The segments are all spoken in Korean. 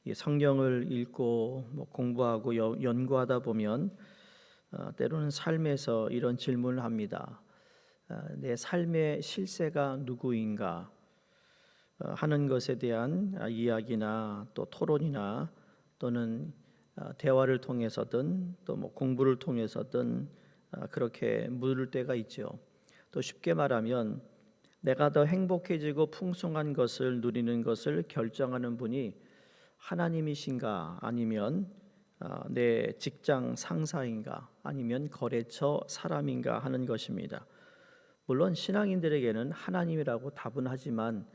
이 성경을 읽고 공부하고 연구하다 보면 때로는 삶에서 이런 질문을 합니다. 내 삶의 실세가 누구인가 하는 것에 대한 이야기나 또 토론이나 또는 대화를 통해서든 또 공부를 통해서든 그렇게 물을 때가 있죠. 또 쉽게 말하면 내가 더 행복해지고 풍성한 것을 누리는 것을 결정하는 분이 하나님이신가, 아니면 내 직장 상사인가, 아니면 거래처 사람인가 하는 것입니다. 물론 신앙인들에게는 하나님이라고 답은 하지만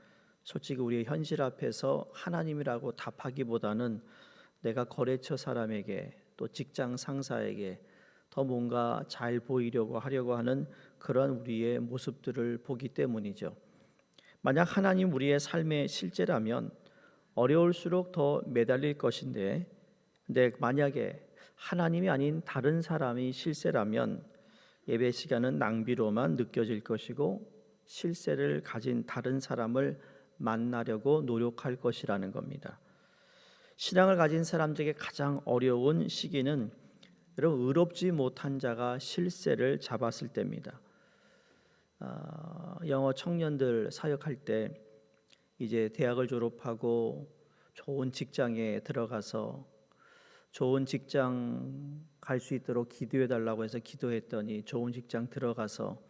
솔직히 우리의 현실 앞에서 하나님이라고 답하기보다는 내가 거래처 사람에게 또 직장 상사에게 더 뭔가 잘 보이려고 하려고 하는 그런 우리의 모습들을 보기 때문이죠. 만약 하나님 우리의 삶의 실제라면 어려울수록 더 매달릴 것인데, 근데 만약에 하나님이 아닌 다른 사람이 실세라면 예배 시간은 낭비로만 느껴질 것이고 실세를 가진 다른 사람을 만나려고 노력할 것이라는 겁니다. 신앙을 가진 사람들에게 가장 어려운 시기는 여러분, 의롭지 못한 자가 실세를 잡았을 때입니다. 영어 청년들 사역할 때 이제 대학을 졸업하고 좋은 직장에 들어가서 좋은 직장 갈 수 있도록 기도해 달라고 해서 기도했더니 좋은 직장 들어가서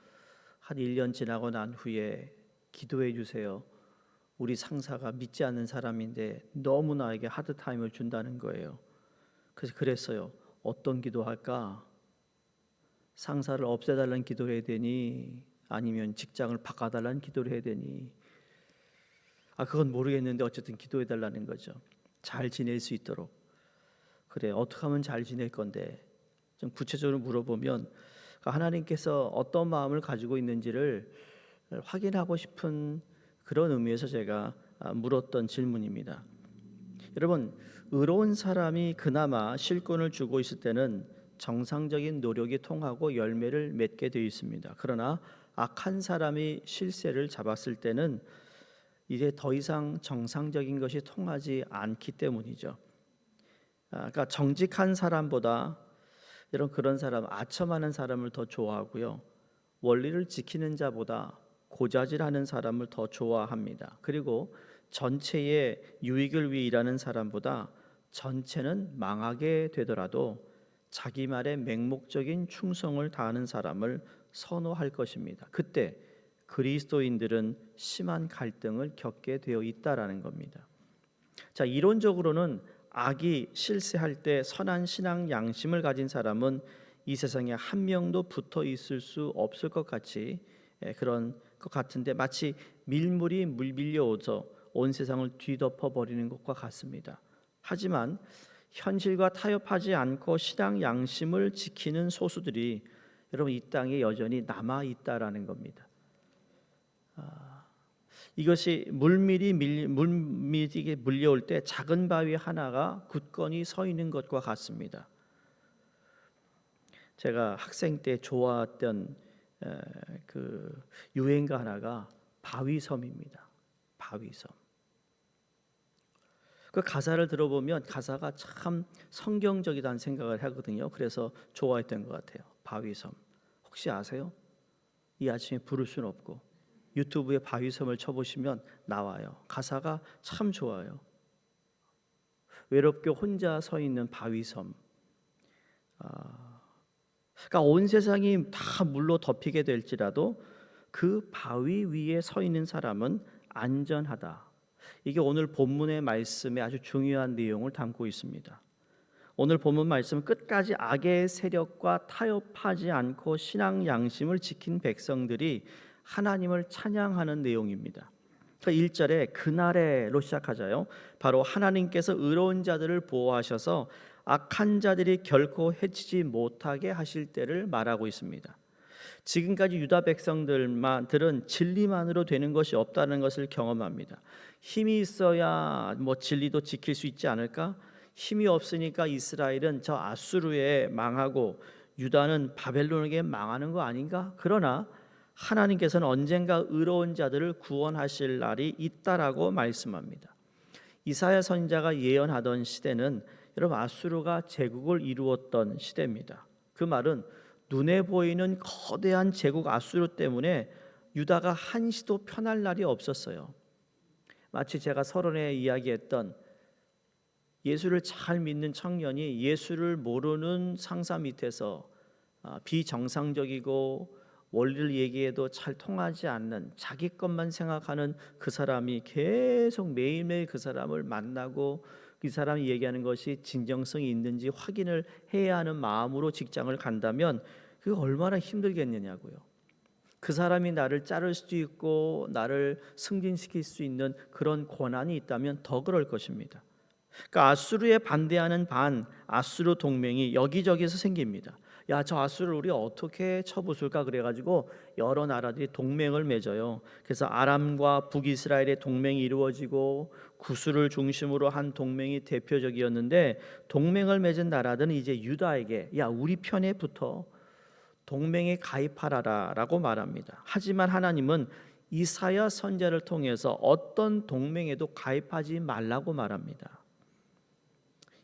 한 1년 지나고 난 후에 기도해 주세요. 우리 상사가 믿지 않는 사람인데 너무 나에게 하드타임을 준다는 거예요. 그래서 그랬어요. 어떤 기도할까? 상사를 없애달라는 기도를 해야 되니 아니면 직장을 바꿔달라는 기도를 해야 되니 그건 모르겠는데 어쨌든 기도해 달라는 거죠. 잘 지낼 수 있도록. 그래, 어떻게 하면 잘 지낼 건데? 좀 구체적으로 물어보면 하나님께서 어떤 마음을 가지고 있는지를 확인하고 싶은 그런 의미에서 제가 물었던 질문입니다. 여러분, 의로운 사람이 그나마 실권을 주고 있을 때는 정상적인 노력이 통하고 열매를 맺게 되어 있습니다. 그러나 악한 사람이 실세를 잡았을 때는 이제 더 이상 정상적인 것이 통하지 않기 때문이죠. 그러니까 정직한 사람보다 그런 사람, 아첨하는 사람을 더 좋아하고요. 원리를 지키는 자보다 고자질하는 사람을 더 좋아합니다. 그리고 전체의 유익을 위해 일하는 사람보다 전체는 망하게 되더라도 자기 말에 맹목적인 충성을 다하는 사람을 선호할 것입니다. 그때 그리스도인들은 심한 갈등을 겪게 되어 있다라는 겁니다. 자, 이론적으로는 악이 실세할 때 선한 신앙 양심을 가진 사람은 이 세상에 한 명도 붙어 있을 수 없을 것 같이 그런 것 같은데 마치 밀물이 밀려오서 온 세상을 뒤덮어 버리는 것과 같습니다. 하지만 현실과 타협하지 않고 신앙 양심을 지키는 소수들이 여러분 이 땅에 여전히 남아 있다라는 겁니다. 이것이 물밀이 물려올 때 작은 바위 하나가 굳건히 서 있는 것과 같습니다. 제가 학생 때 좋아했던 그 유행가 하나가 바위섬입니다. 바위섬. 그 가사를 들어보면 가사가 참 성경적이라는 생각을 하거든요. 그래서 좋아했던 것 같아요. 바위섬. 혹시 아세요? 이 아침에 부를 수는 없고 유튜브에 바위섬을 쳐보시면 나와요. 가사가 참 좋아요. 외롭게 혼자 서 있는 바위섬. 그러니까 온 세상이 다 물로 덮이게 될지라도 그 바위 위에 서 있는 사람은 안전하다. 이게 오늘 본문의 말씀에 아주 중요한 내용을 담고 있습니다. 오늘 본문 말씀은 끝까지 악의 세력과 타협하지 않고 신앙 양심을 지킨 백성들이 하나님을 찬양하는 내용입니다. 1절에 그날에로 시작하자요. 바로 하나님께서 의로운 자들을 보호하셔서 악한 자들이 결코 해치지 못하게 하실 때를 말하고 있습니다. 지금까지 유다 백성들은 진리만으로 되는 것이 없다는 것을 경험합니다. 힘이 있어야 진리도 지킬 수 있지 않을까? 힘이 없으니까 이스라엘은 저 아수르에 망하고 유다는 바벨론에게 망하는 거 아닌가? 그러나 하나님께서는 언젠가 의로운 자들을 구원하실 날이 있다라고 말씀합니다. 이사야 선지자가 예언하던 시대는 여러분 아수르가 제국을 이루었던 시대입니다. 그 말은 눈에 보이는 거대한 제국 아수르 때문에 유다가 한시도 편할 날이 없었어요. 마치 제가 서론에 이야기했던 예수를 잘 믿는 청년이 예수를 모르는 상사 밑에서 비정상적이고 원리를 얘기해도 잘 통하지 않는 자기 것만 생각하는 그 사람이 계속 매일매일 그 사람을 만나고 그 사람이 얘기하는 것이 진정성이 있는지 확인을 해야 하는 마음으로 직장을 간다면 그게 얼마나 힘들겠느냐고요. 그 사람이 나를 자를 수도 있고 나를 승진시킬 수 있는 그런 권한이 있다면 더 그럴 것입니다. 그러니까 아수르에 반대하는 아수르 동맹이 여기저기서 생깁니다. 야, 저 아수르를 우리 어떻게 쳐부술까 그래가지고 여러 나라들이 동맹을 맺어요. 그래서 아람과 북이스라엘의 동맹이 이루어지고 구스를 중심으로 한 동맹이 대표적이었는데, 동맹을 맺은 나라들은 이제 유다에게 야, 우리 편에 붙어 동맹에 가입하라라고 말합니다. 하지만 하나님은 이사야 선지자를 통해서 어떤 동맹에도 가입하지 말라고 말합니다.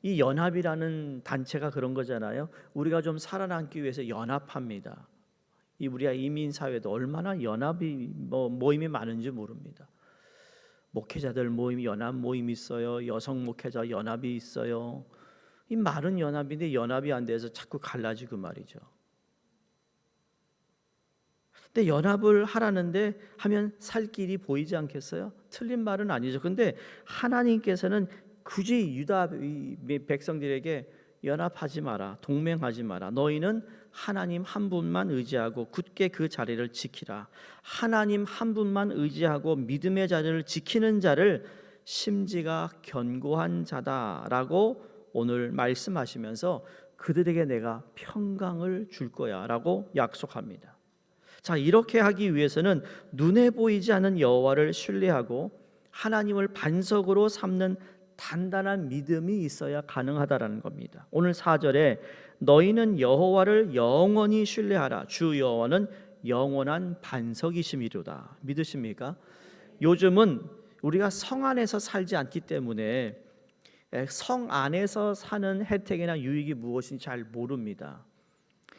이 연합이라는 단체가 그런 거잖아요. 우리가 좀 살아남기 위해서 연합합니다. 우리가 이민 사회도 얼마나 연합이 모임이 많은지 모릅니다. 목회자들 모임 연합 모임 있어요. 여성 목회자 연합이 있어요. 이 말은 연합인데 연합이 안 돼서 자꾸 갈라지고 말이죠. 근데 연합을 하라는데 하면 살 길이 보이지 않겠어요? 틀린 말은 아니죠. 근데 하나님께서는 굳이 유다 백성들에게 연합하지 마라, 동맹하지 마라. 너희는 하나님 한 분만 의지하고 굳게 그 자리를 지키라. 하나님 한 분만 의지하고 믿음의 자리를 지키는 자를 심지가 견고한 자다라고 오늘 말씀하시면서 그들에게 내가 평강을 줄 거야라고 약속합니다. 자, 이렇게 하기 위해서는 눈에 보이지 않는 여호와를 신뢰하고 하나님을 반석으로 삼는 단단한 믿음이 있어야 가능하다라는 겁니다. 오늘 4절에 너희는 여호와를 영원히 신뢰하라. 주 여호와는 영원한 반석이심이로다. 믿으십니까? 요즘은 우리가 성 안에서 살지 않기 때문에 성 안에서 사는 혜택이나 유익이 무엇인지 잘 모릅니다.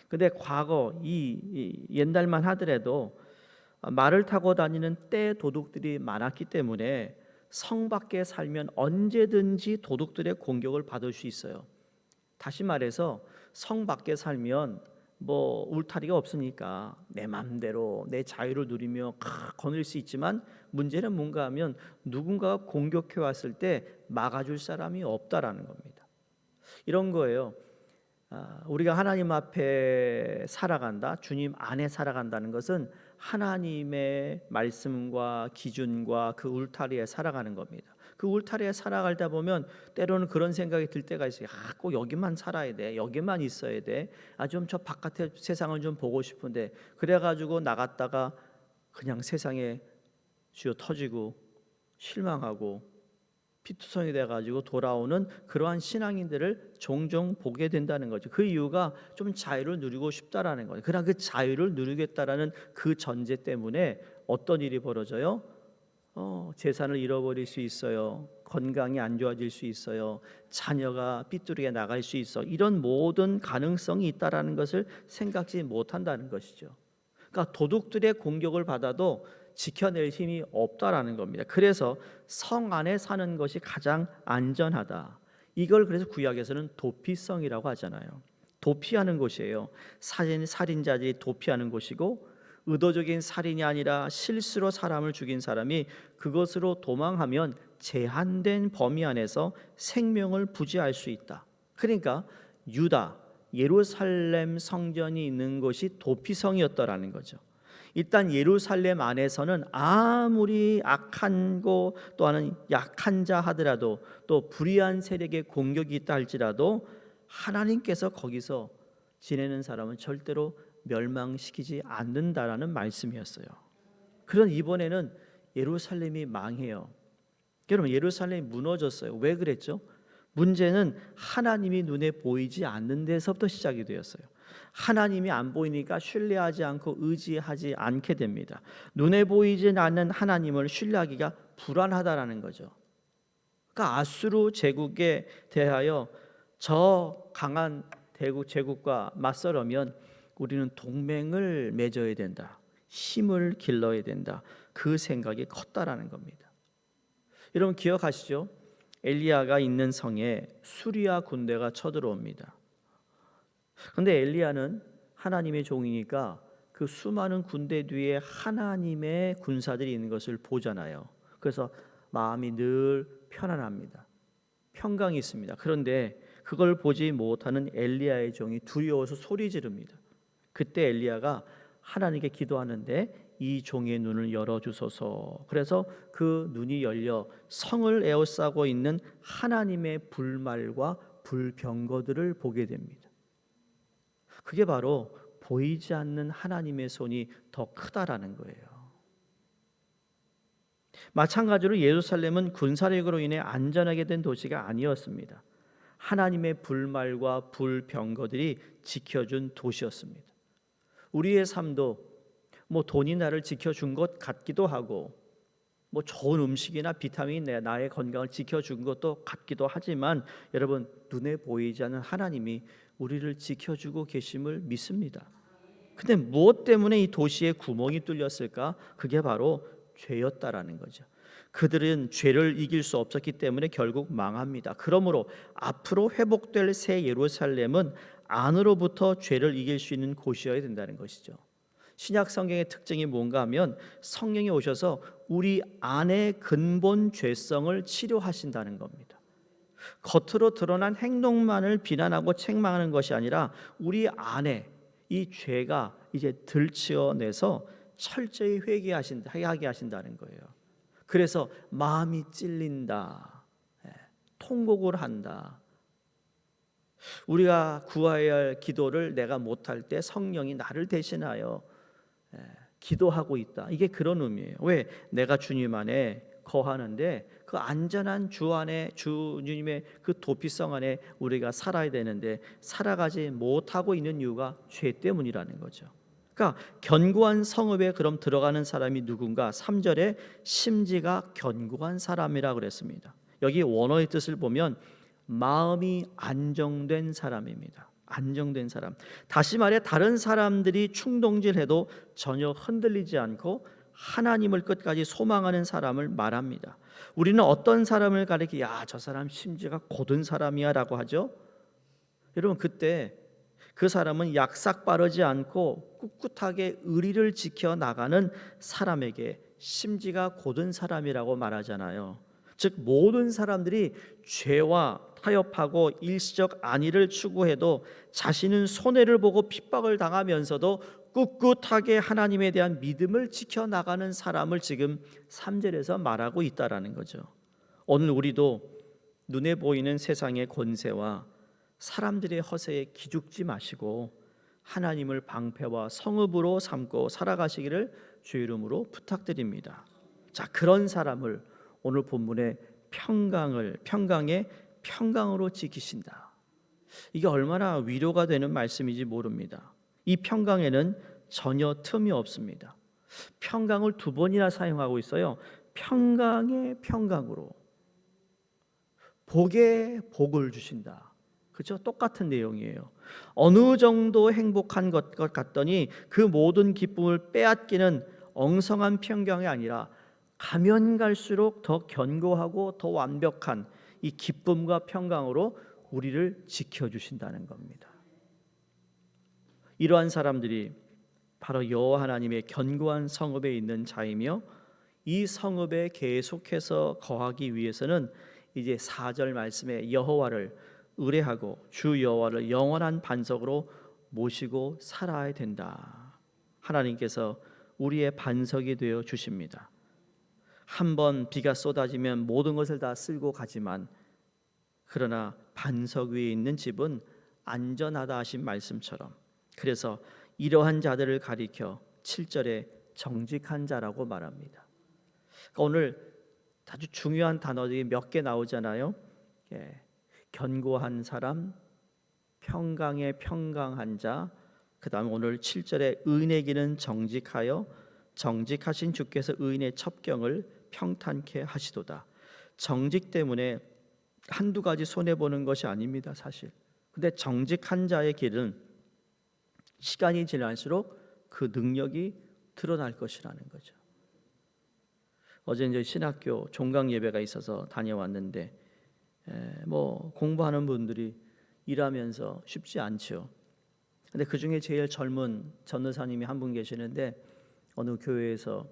근데 과거 이 옛날만 하더라도 말을 타고 다니는 떼 도둑들이 많았기 때문에 성 밖에 살면 언제든지 도둑들의 공격을 받을 수 있어요. 다시 말해서 성 밖에 살면 울타리가 없으니까 내 마음대로 내 자유를 누리며 거닐 수 있지만 문제는 뭔가 하면 누군가가 공격해 왔을 때 막아줄 사람이 없다라는 겁니다. 이런 거예요. 우리가 하나님 앞에 살아간다, 주님 안에 살아간다는 것은 하나님의 말씀과 기준과 그 울타리에 살아가는 겁니다. 그 울타리에 살아가다 보면 때로는 그런 생각이 들 때가 있어요. 꼭 여기만 살아야 돼, 여기만 있어야 돼. 좀 저 바깥의 세상을 좀 보고 싶은데, 그래가지고 나갔다가 그냥 세상에 쥐어 터지고 실망하고 피투성이 돼가지고 돌아오는 그러한 신앙인들을 종종 보게 된다는 거죠. 그 이유가 좀 자유를 누리고 싶다라는 거예요. 그러나 그 자유를 누리겠다라는 그 전제 때문에 어떤 일이 벌어져요? 재산을 잃어버릴 수 있어요. 건강이 안 좋아질 수 있어요. 자녀가 삐뚤게 나갈 수 있어. 이런 모든 가능성이 있다라는 것을 생각지 못한다는 것이죠. 그러니까 도둑들의 공격을 받아도 지켜낼 힘이 없다라는 겁니다. 그래서 성 안에 사는 것이 가장 안전하다. 이걸 그래서 구약에서는 도피성이라고 하잖아요. 도피하는 곳이에요. 살인자들이 도피하는 곳이고, 의도적인 살인이 아니라 실수로 사람을 죽인 사람이 그것으로 도망하면 제한된 범위 안에서 생명을 부지할 수 있다. 그러니까 유다, 예루살렘 성전이 있는 곳이 도피성이었다라는 거죠. 일단 예루살렘 안에서는 아무리 악한고 또한 약한 자 하더라도, 또 불의한 세력의 공격이 있다 할지라도 하나님께서 거기서 지내는 사람은 절대로 멸망시키지 않는다라는 말씀이었어요. 그런 이번에는 예루살렘이 망해요. 여러분, 예루살렘이 무너졌어요. 왜 그랬죠? 문제는 하나님이 눈에 보이지 않는 데서부터 시작이 되었어요. 하나님이 안 보이니까 신뢰하지 않고 의지하지 않게 됩니다. 눈에 보이지 않는 하나님을 신뢰하기가 불안하다라는 거죠. 그러니까 아수르 제국에 대하여 저 강한 대국 제국과 맞서려면 우리는 동맹을 맺어야 된다. 힘을 길러야 된다. 그 생각이 컸다라는 겁니다. 여러분 기억하시죠? 엘리야가 있는 성에 수리아 군대가 쳐들어옵니다. 그런데 엘리야는 하나님의 종이니까 그 수많은 군대 뒤에 하나님의 군사들이 있는 것을 보잖아요. 그래서 마음이 늘 편안합니다. 평강이 있습니다. 그런데 그걸 보지 못하는 엘리야의 종이 두려워서 소리 지릅니다. 그때 엘리야가 하나님께 기도하는데 이 종의 눈을 열어주소서. 그래서 그 눈이 열려 성을 에워싸고 있는 하나님의 불말과 불병거들을 보게 됩니다. 그게 바로 보이지 않는 하나님의 손이 더 크다라는 거예요. 마찬가지로 예루살렘은 군사력으로 인해 안전하게 된 도시가 아니었습니다. 하나님의 불말과 불병거들이 지켜준 도시였습니다. 우리의 삶도 돈이 나를 지켜준 것 같기도 하고 좋은 음식이나 비타민이 나의 건강을 지켜준 것도 같기도 하지만 여러분 눈에 보이지 않는 하나님이 우리를 지켜주고 계심을 믿습니다. 근데 무엇 때문에 이 도시에 구멍이 뚫렸을까? 그게 바로 죄였다라는 거죠. 그들은 죄를 이길 수 없었기 때문에 결국 망합니다. 그러므로 앞으로 회복될 새 예루살렘은 안으로부터 죄를 이길 수 있는 곳이어야 된다는 것이죠. 신약 성경의 특징이 뭔가 하면 성령이 오셔서 우리 안의 근본 죄성을 치료하신다는 겁니다. 겉으로 드러난 행동만을 비난하고 책망하는 것이 아니라 우리 안에 이 죄가 이제 들추어내서 철저히 회개하게 하신다는 거예요. 그래서 마음이 찔린다, 통곡을 한다. 우리가 구해야 할 기도를 내가 못할 때 성령이 나를 대신하여 기도하고 있다. 이게 그런 의미예요. 왜? 내가 주님 안에 거하는데 그 안전한 주 안에 주님의 그 도피성 안에 우리가 살아야 되는데 살아가지 못하고 있는 이유가 죄 때문이라는 거죠. 그러니까 견고한 성읍에 그럼 들어가는 사람이 누군가? 3절에 심지가 견고한 사람이라 그랬습니다. 여기 원어의 뜻을 보면 마음이 안정된 사람입니다. 안정된 사람. 다시 말해 다른 사람들이 충동질해도 전혀 흔들리지 않고 하나님을 끝까지 소망하는 사람을 말합니다. 우리는 어떤 사람을 가리켜 저 사람 심지가 곧은 사람이야 라고 하죠. 여러분 그때 그 사람은 약삭 빠르지 않고 꿋꿋하게 의리를 지켜나가는 사람에게 심지가 곧은 사람이라고 말하잖아요. 즉 모든 사람들이 죄와 타협하고 일시적 안위를 추구해도 자신은 손해를 보고 핍박을 당하면서도 꿋꿋하게 하나님에 대한 믿음을 지켜나가는 사람을 지금 3절에서 말하고 있다라는 거죠. 오늘 우리도 눈에 보이는 세상의 권세와 사람들의 허세에 기죽지 마시고 하나님을 방패와 성읍으로 삼고 살아가시기를 주의 이름으로 부탁드립니다. 자, 그런 사람을 오늘 본문의 평강의 평강으로 지키신다. 이게 얼마나 위로가 되는 말씀인지 모릅니다. 이 평강에는 전혀 틈이 없습니다. 평강을 2번이나 사용하고 있어요. 평강의 평강으로 복에 복을 주신다. 그렇죠? 똑같은 내용이에요. 어느 정도 행복한 것 같더니 그 모든 기쁨을 빼앗기는 엉성한 평강이 아니라 가면 갈수록 더 견고하고 더 완벽한 이 기쁨과 평강으로 우리를 지켜주신다는 겁니다. 이러한 사람들이 바로 여호와 하나님의 견고한 성읍에 있는 자이며 이 성읍에 계속해서 거하기 위해서는 이제 4절 말씀에 여호와를 의뢰하고 주 여호와를 영원한 반석으로 모시고 살아야 된다. 하나님께서 우리의 반석이 되어 주십니다. 한번 비가 쏟아지면 모든 것을 다 쓸고 가지만 그러나 반석 위에 있는 집은 안전하다 하신 말씀처럼 그래서 이러한 자들을 가리켜 7절에 정직한 자라고 말합니다. 그러니까 오늘 아주 중요한 단어들이 몇 개 나오잖아요. 견고한 사람, 평강의 평강한 자, 그 다음 오늘 7절에 의인의 길은 정직하여 정직하신 주께서 의인의 첩경을 평탄케 하시도다. 정직 때문에 한두 가지 손해 보는 것이 아닙니다, 사실. 근데 정직한 자의 길은 시간이 지날수록 그 능력이 드러날 것이라는 거죠. 어제 이제 신학교 종강 예배가 있어서 다녀왔는데 뭐 공부하는 분들이 일하면서 쉽지 않죠. 근데 그 중에 제일 젊은 전도사님이 한 분 계시는데 어느 교회에서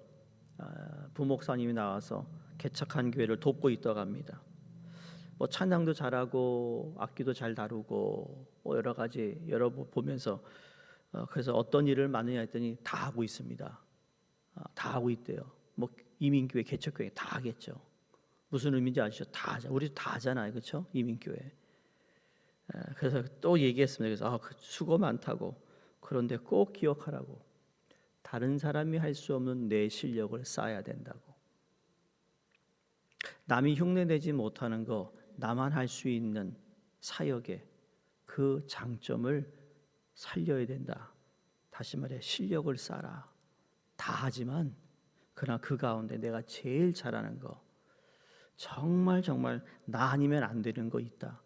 부목사님이 나와서 개척한 교회를 돕고 있다고 합니다. 뭐 찬양도 잘하고 악기도 잘 다루고 뭐 여러 가지 여러 번 보면서 그래서 어떤 일을 맡느냐 했더니 다 하고 있습니다. 다 하고 있대요. 뭐 이민교회 개척교회 다 하겠죠. 무슨 의미인지 아시죠? 다 하자. 우리 다 하잖아요, 그렇죠? 이민교회. 그래서 또 얘기했습니다. 그래서 수고 많다고. 그런데 꼭 기억하라고. 다른 사람이 할 수 없는 내 실력을 쌓아야 된다고. 남이 흉내내지 못하는 거 나만 할 수 있는 사역의 그 장점을 살려야 된다. 다시 말해 실력을 쌓아라. 다 하지만 그러나 그 가운데 내가 제일 잘하는 거 정말 나 아니면 안 되는 거 있다.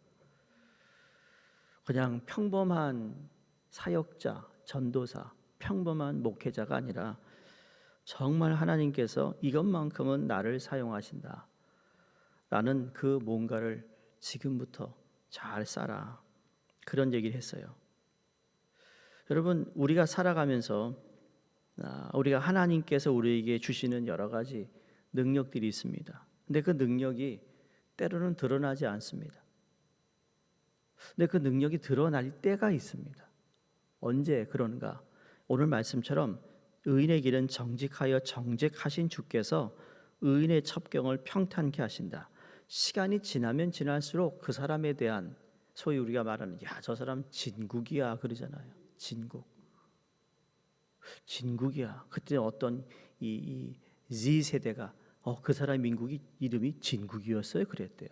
그냥 평범한 사역자, 전도사, 평범한 목회자가 아니라 정말 하나님께서 이것만큼은 나를 사용하신다. 라는 그 뭔가를 지금부터 잘 쌓아. 그런 얘기를 했어요. 여러분, 우리가 살아가면서 우리가 하나님께서 우리에게 주시는 여러 가지 능력들이 있습니다. 근데 그 능력이 때로는 드러나지 않습니다. 근데 그 능력이 드러날 때가 있습니다. 언제 그런가? 오늘 말씀처럼 의인의 길은 정직하여 정직하신 주께서 의인의 첩경을 평탄케 하신다. 시간이 지나면 지날수록 그 사람에 대한 소위 우리가 말하는 저 사람 진국이야 그러잖아요. 진국이야. 그때 어떤 이 Z 세대가 그 사람 민국이 이름이 진국이었어요 그랬대요.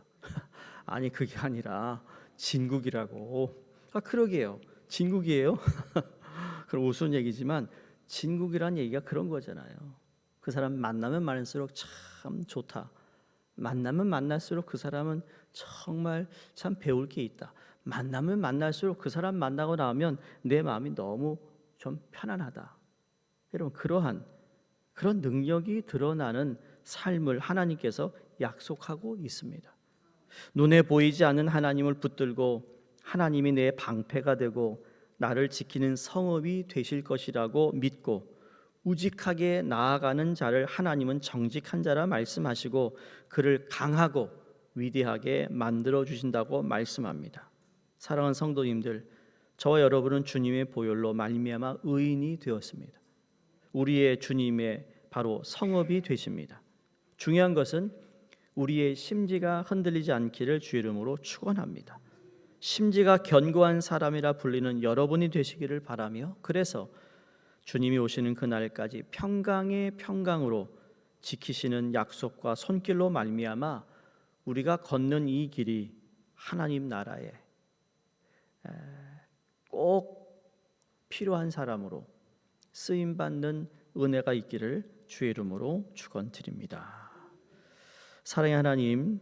아니 그게 아니라 진국이라고. 그러게요. 진국이에요. 그럼 우스운 얘기지만 진국이란 얘기가 그런 거잖아요. 그 사람 만나면 많을수록 참 좋다. 만나면 만날수록 그 사람은 정말 참 배울 게 있다. 만나면 만날수록 그 사람 만나고 나면 내 마음이 너무 좀 편안하다. 여러분 그런 능력이 드러나는 삶을 하나님께서 약속하고 있습니다. 눈에 보이지 않는 하나님을 붙들고 하나님이 내 방패가 되고 나를 지키는 성읍이 되실 것이라고 믿고 우직하게 나아가는 자를 하나님은 정직한 자라 말씀하시고 그를 강하고 위대하게 만들어 주신다고 말씀합니다. 사랑하는 성도님들, 저와 여러분은 주님의 보혈로 말미암아 의인이 되었습니다. 우리의 주님의 바로 성읍이 되십니다. 중요한 것은 우리의 심지가 흔들리지 않기를 주 이름으로 축원합니다. 심지가 견고한 사람이라 불리는 여러분이 되시기를 바라며 그래서 주님이 오시는 그날까지 평강의 평강으로 지키시는 약속과 손길로 말미암아 우리가 걷는 이 길이 하나님 나라에 꼭 필요한 사람으로 쓰임받는 은혜가 있기를 주의 이름으로 축원드립니다. 사랑의 하나님,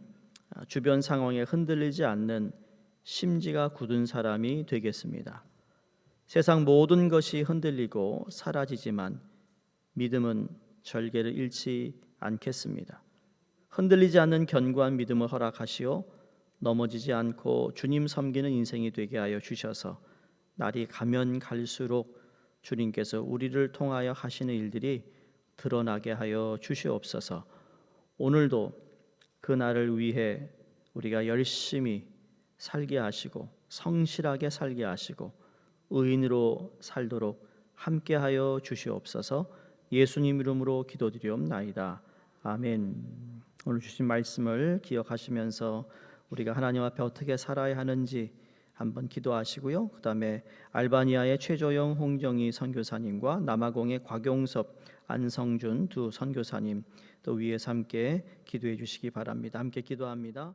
주변 상황에 흔들리지 않는 심지가 굳은 사람이 되겠습니다. 세상 모든 것이 흔들리고 사라지지만 믿음은 절개를 잃지 않겠습니다. 흔들리지 않는 견고한 믿음을 허락하시어 넘어지지 않고 주님 섬기는 인생이 되게 하여 주셔서 날이 가면 갈수록 주님께서 우리를 통하여 하시는 일들이 드러나게 하여 주시옵소서. 오늘도 그 날을 위해 우리가 열심히 살게 하시고 성실하게 살게 하시고 의인으로 살도록 함께하여 주시옵소서. 예수님 이름으로 기도드리옵나이다. 아멘. 오늘 주신 말씀을 기억하시면서 우리가 하나님 앞에 어떻게 살아야 하는지 한번 기도하시고요. 그 다음에 알바니아의 최조영 홍정희 선교사님과 남아공의 곽용섭 안성준 두 선교사님 또 위에서 함께 기도해 주시기 바랍니다. 함께 기도합니다.